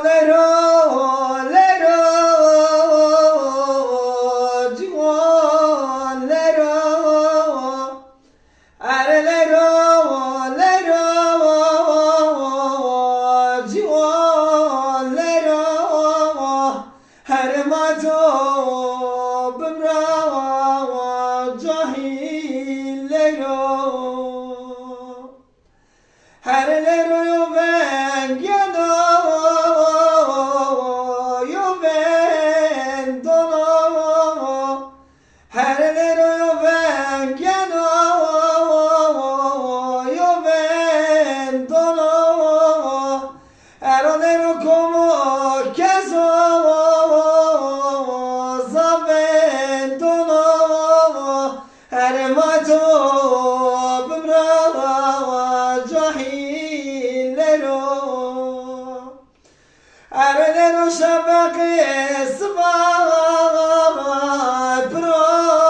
lero, lero, Juan, lero, are lero, lero, Juan, lero, are mato, bimra, jahil, lero, are lero, yo vengo. شبقي الصباح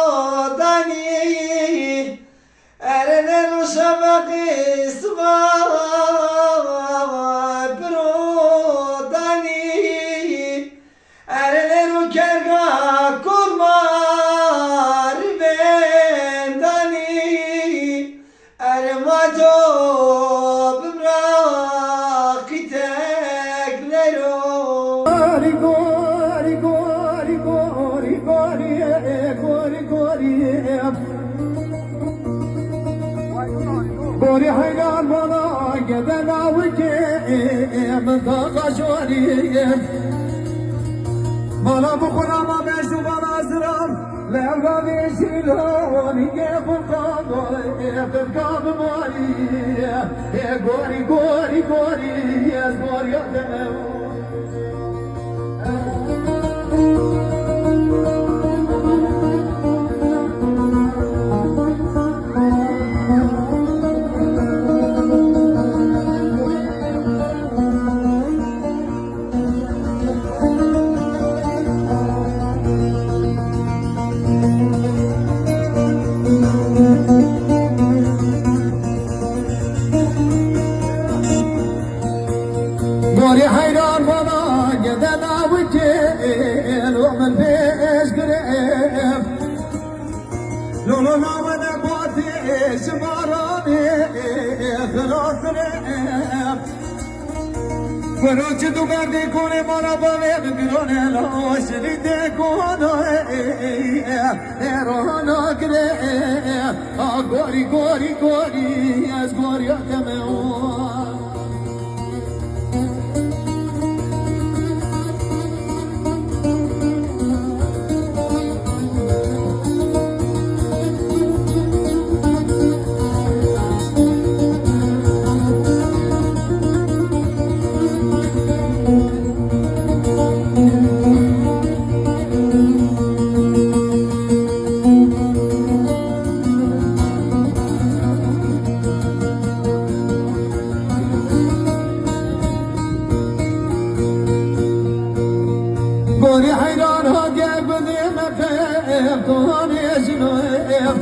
بروداني أرنو شبقي الصباح بروداني أرنو كرقا كرمار بنداني أرماتو بمراقتك لرو Gori hayran bana geden avkim Dağa şoriyim Bana bu kurama meşru bana zıram Levga veşilon Ye fırkado Fırkado mori Gori gori gori Yes gori yademe Gori hayran bana giden avkim Omen peş girem Lolo namene bati şımarani Kırasırem Kırıçı dugardi kone bana bavem Gürone loşri de kono Erona girem Gori gori gori Ez gori ateme o Gori hayran ha gel benim efem Tuhani eşinoyem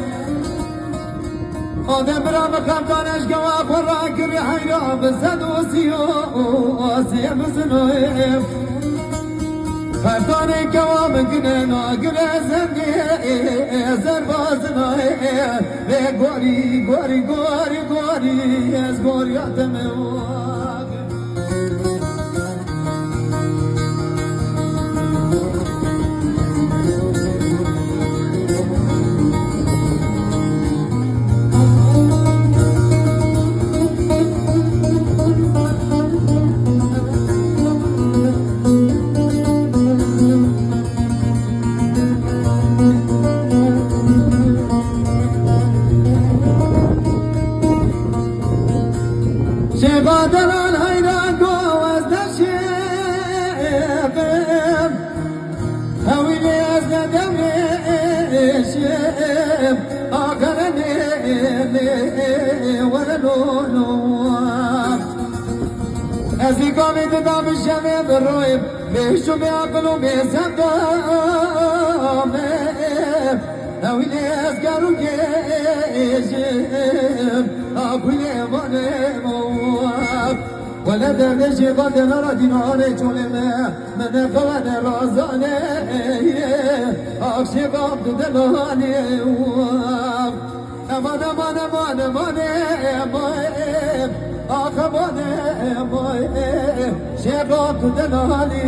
Adem bırakma kamdan eşkava Kurra kiri hayran Bize dosiyo Asiyem zinoyem Her tane kevam güne na güne zengi Zerbazinoyem Ve gori gori gori gori Ez gori ateme Şefadelan hayran govaz da şefim Havili ezledem eşim Akarani verenunum Ezi kamidi da bişemi birroyim Beşu bi akılum esendam Havili ezgaru geşim Akuli vanem ولا دردش قدنا را دیناره چولمه من قوان رازانه آخشی قابد دلانه امان امان امان امان امان آخ امان امان شقابد دلانه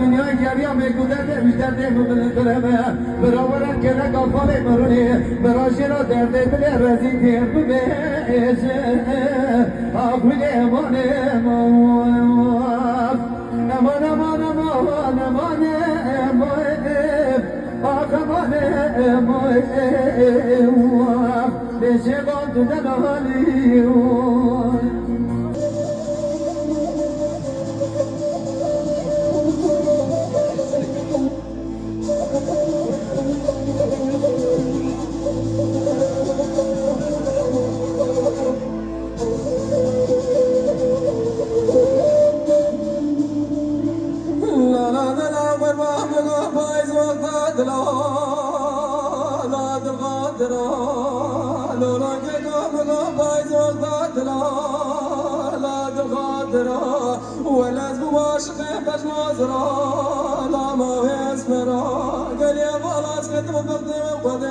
دنیای گریا میگوده بیشتر نمیدونه دلمه براورن که نگاه مرونی براشی را درد دل رزی تیم بشه آقوی امان امان امان امان امان امان آق امان امان بشه قام تو دلالی ولا زواج باش نظرة لا ما يسمرا قال يا خلاص كتب بغدي وقدي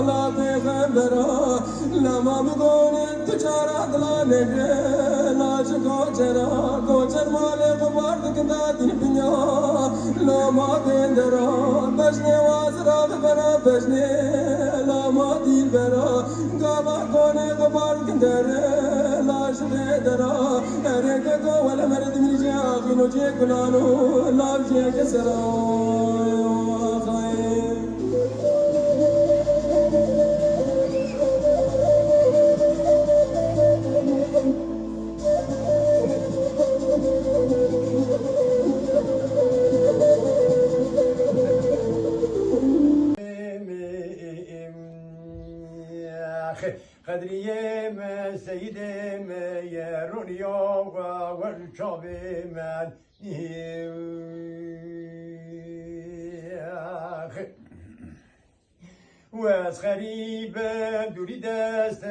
لا بخبرا لا ما بدون التجارة لا نجي لا شكوجرا كوجر مالي قبارد كنداتي بنيا لا ما تندرا بشني وازرا ببنا بشني لا ما دير برا قابا كوني قبارد كندرا درا اريدكو ولا مرد من جاخي نجي كلانو لا بجي كسرا خير قدريم سيدم يرونيا والشابم واس غريب دوري دست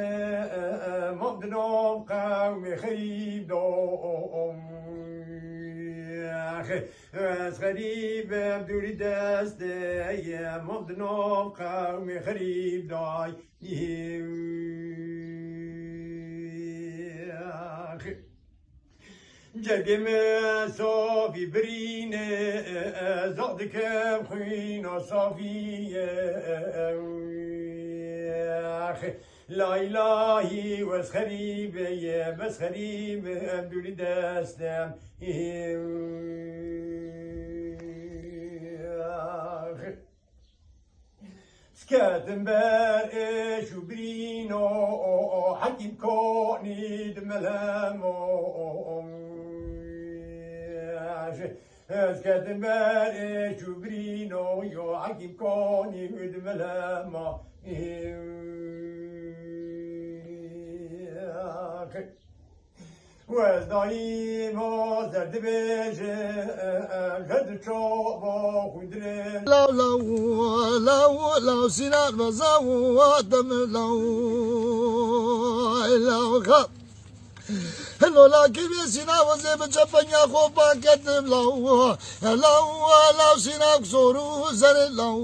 مبدنا قوم خريب دوم واس غريب دوري دست مبدنا قوم خريب داي جرگم صافی برینه زادک خوینا صافیه لا الهی وز خریبه بس خریبه دوری دستم سكاتم بارش وبرينو حكيم كوني دملامو سكاتم بارش وبرينو يو حكيم كوني دملامو وز دایم و زرد بیجه گد چوبا خودره لو لو لو لو سينار مزاو دم لو لو خب لولا كبي سينا وزي بجبنيا خوبا كتم لو لو سينا صورو زر لو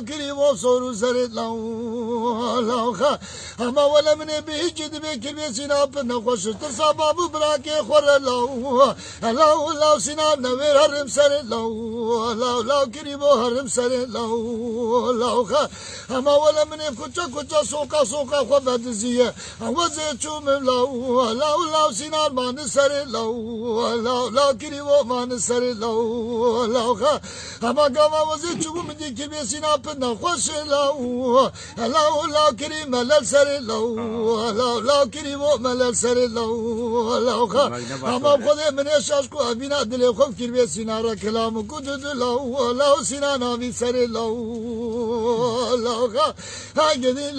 كريمو صورو زر لو خا اما ولا من بيجد بكبي سينا بنخوش تصاباب براكي خور لو سينا نوير هرم سر لو كريمو هرم سر لو خا اما ولا من كوچا سوكا خوبد زيه وزي چوم لو سينا مان سر لو كريمو مان سر لو خا اما قوا وزي چوم دي كبي سينا بنخوش لو كريم ملل سر لو كريمو ملل سر لو خا اما خود من شاشكو ابينا دل خوف كربي سينا را كلام كدد لو سينا نامي سر لو خا هاجدي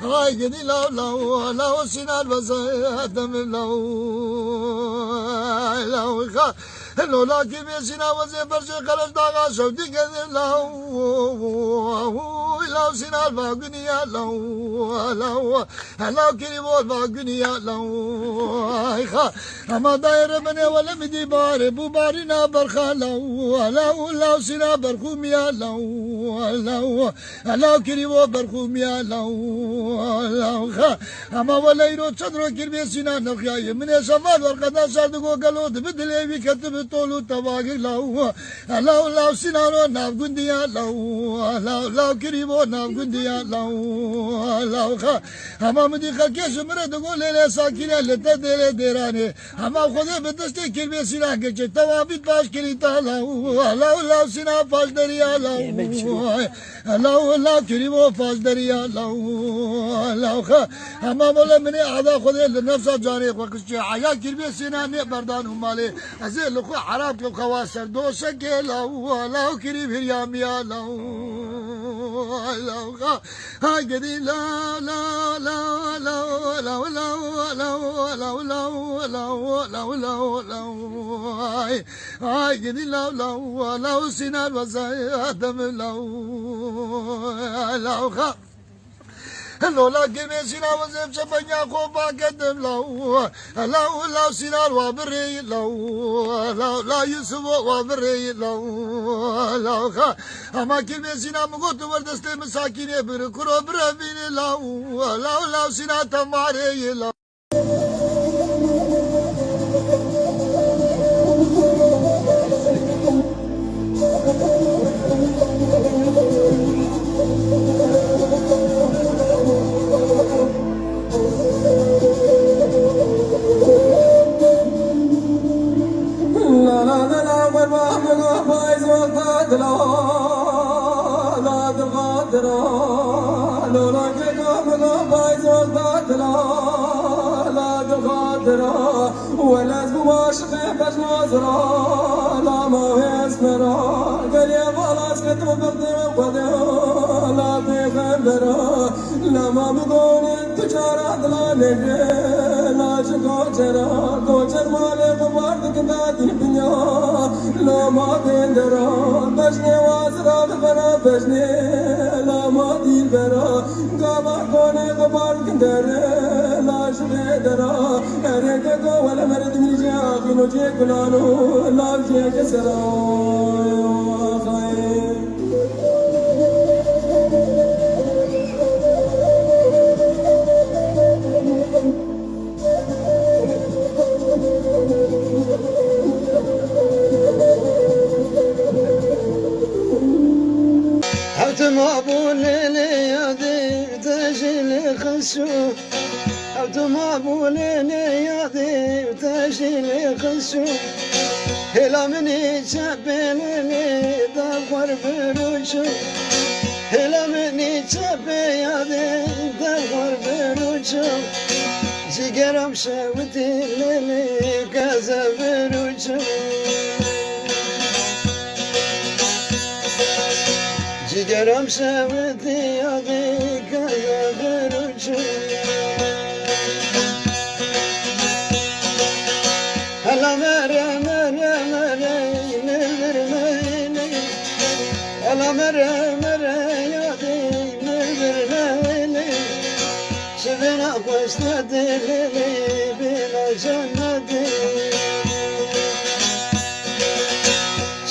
هاجدي لو سينا الوزادم لو خا لولا كبي سينا وزي برج خرج داغا شودي كذ لو سينا الباغنيا لو كريمو الباغنيا لو خا اما داير من ولا مدي بار بو بارنا برخا لو سينا برخوميا لو كريمو برخوميا لو خا اما ولا يرو صدرو كربي سينا نخيا من سفال ورقدا صدقو قالو بدلي بكتب تولو تباغي لو سينارو نافغنديا لو كريمو نافغنديا لو خا اما مدي خكيش مرد قول لي ساكينه لتدل ديراني اما خذ بدست كلمه سينا كچ توابيت باش كريتا لو سينا فاش دريا لو كريمو فاش دريا لو خا اما مولا مني عدا خذ لنفسه جاني وقش حياه كلمه سينا بردان مالي ازل خو حرام كو خواسر دوسك لو كريم هريام يا لو خا هاجدي هاجدي لو سينا الوزادم لو خا لولا كبي سينا وزيب شبنيا خوبا قدم لو سينا الوابري لا يوسف وابري لو خا اما كبي سينا مغوت وردست مساكين بركرو بربين لو سينا تماري لو ولا زواش خيبش نظرة لا ما هي اسمرا قال يا خلاص كتب بردي وقدر لا بخبرا لا ما بقول تجارة لا نجي لا شكوشرا كوشر مالي قبارد كنتاتي الدنيا لا ما تندرا بشني وازرا بفرا بشني لا ما دير برا قابا كوني قبارد كنتر لا شبيدرا اريدكو ولا مرد من جاخي نجي كلانو لا جيك سرا خير ما بولني يا دي تجلي خسو ما بولني يا دي تجلي خسو هلا مني جبلني دغور بروشو هلا مني جب يا دي دغور بروشو جيجرم شوتي للي كذا بروشو جيجرم شوتي يا دي كذا بروشو هلا مرة مرة مرة هلا مرة جنتی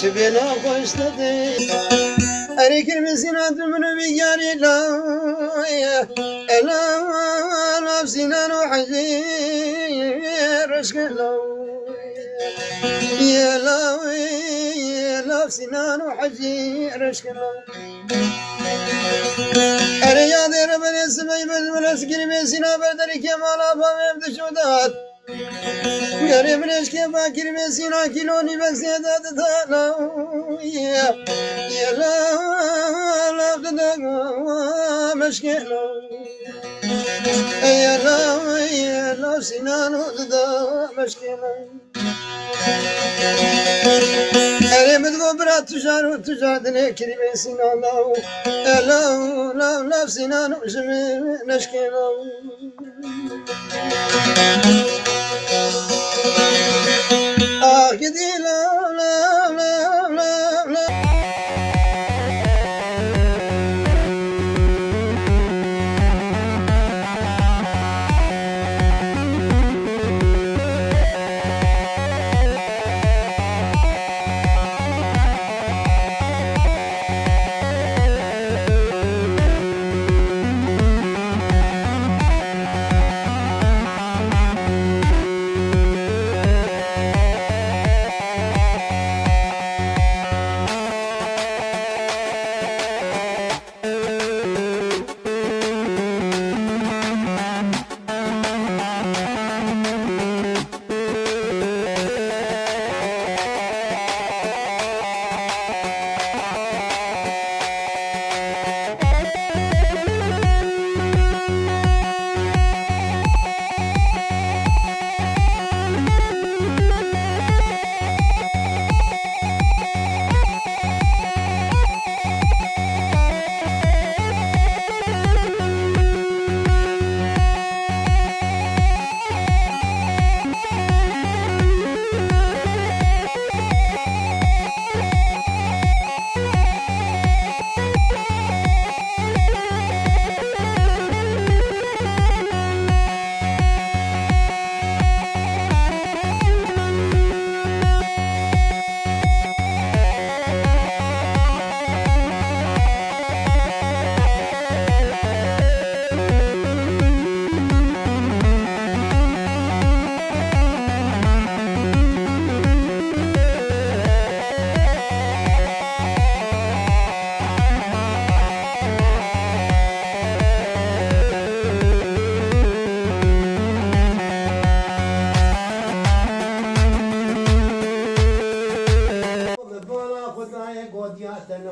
چه بلا خوش دادی اری کرمسینا دمنو بیاری لای الا سینان و حجیر اشکلو يا لا سنان وحجير اشكلو الرياض ربنا السماء بالملس قريب سنا بدري كمالا فهم دشودات قريب ليش كيف قريب سنا كيلوني بس يدات لا يا لا مشكلو يا لا سنان ودا مشكلو أريد غبرة تجار تجادني كريم سنان لا سنان وجميل نشكي كدي لا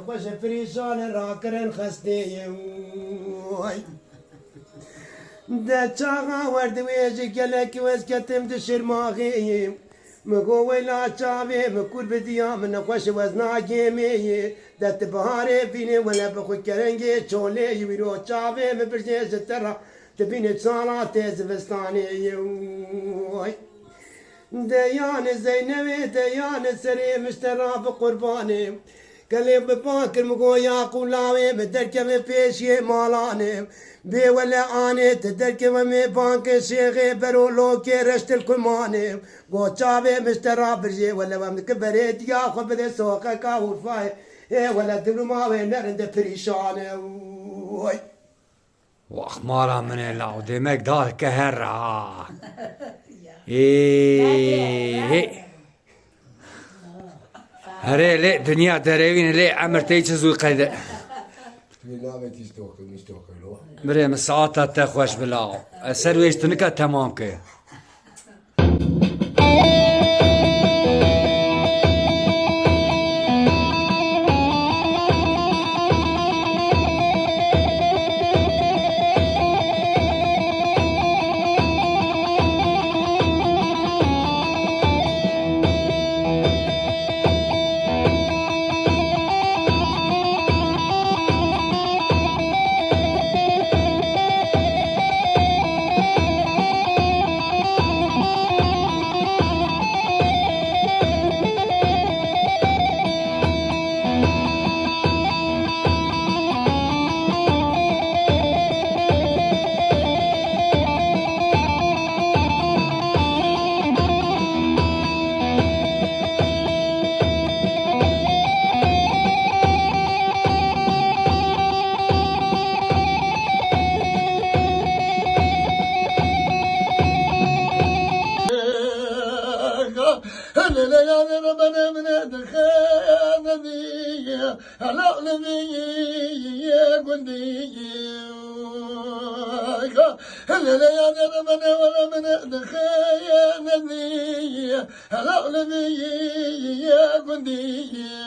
خوش پریشان را کرن خسته ده چاقا ورد ویجی گلک وز کتم ده شرماغی مگو ویلا چاوی مکور بدیا من خوش وز ناگیمی ده تبهاره بینه ولا بخو کرنگی چوله یویرو چاوی مبرجه زترا تبینه چالا تیز وستانی دیان زینوی دیان سری مشتراب قربانی قلب باكر مقويا قولاوي بدركم فيشي مالاني بي ولا اني تدركم مي بانك شيخي برو لوكي رشت الكماني بو شابي مسترا برجي ولا ومك بريد يا خبر سوقك كاورفاي اي ولا دبلو ما وين نرند بريشان وي واخمارا من العودة مقدار كهرة ايه هري ليه دنيا دروين ليه عمر تيجز وقيد بري مساعدة تخوش بلاو السرويش تنكا تمام كي هلا يا ربنا من الخير هلا نبي يا قندي هلا يا ربنا ولا من الخير نبي هلا نبي يا قندي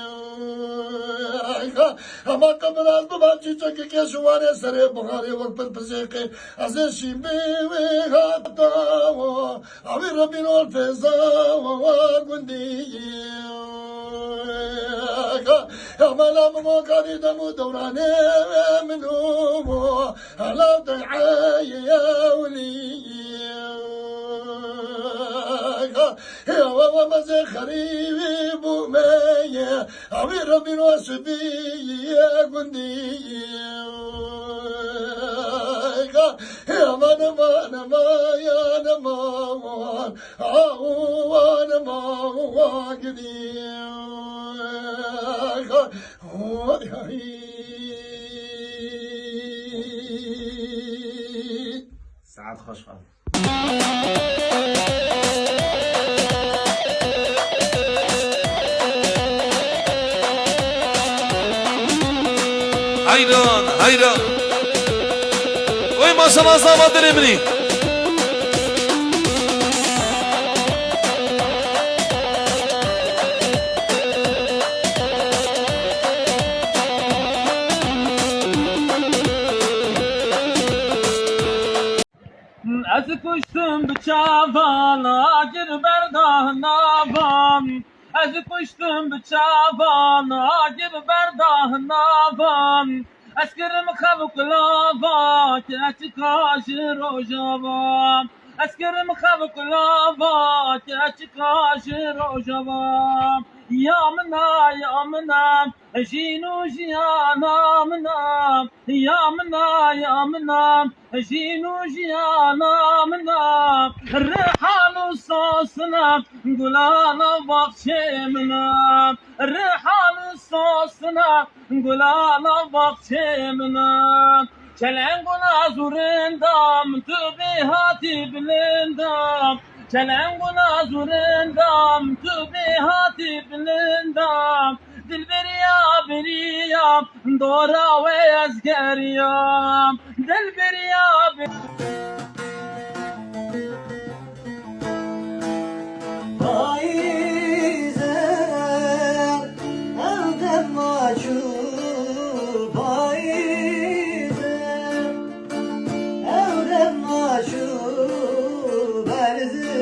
اما قبل از بابچی چکی که شواره سر بخاری وقت پر پسیقی از شیبی و خطا اوی ربین الفزا و گندی اما لما قدی دمو دورانه منو هلا دعای یا ولی يا وما زخري بومية أبي ربي واسبي يا قندي يا من ما نما يا نما وانا ما واقدي سعد خوشحال hayran Oy maşallah zamadır emri از کشتم به چاوانا گر برداه نابان از کشتم به چاوانا گر برداه نابان اسکرم خب کلاوا که چکاش روزاوا اسکرم خب کلاوا که چکاش روزاوا یا منا جینو جیانا منا یا منا جینو جیانا منا رحال صوصنا گلانا بخشه منا رحال صوصنا گلانا بخشه منا چلنگونا زورندام تو به هاتی بلندام چلنگونا زورندام تو به هاتی بلندام دل بریا دورا و ازگریم دل بریا پاییزه اودم ماچو پاییزه اودم ماچو برزه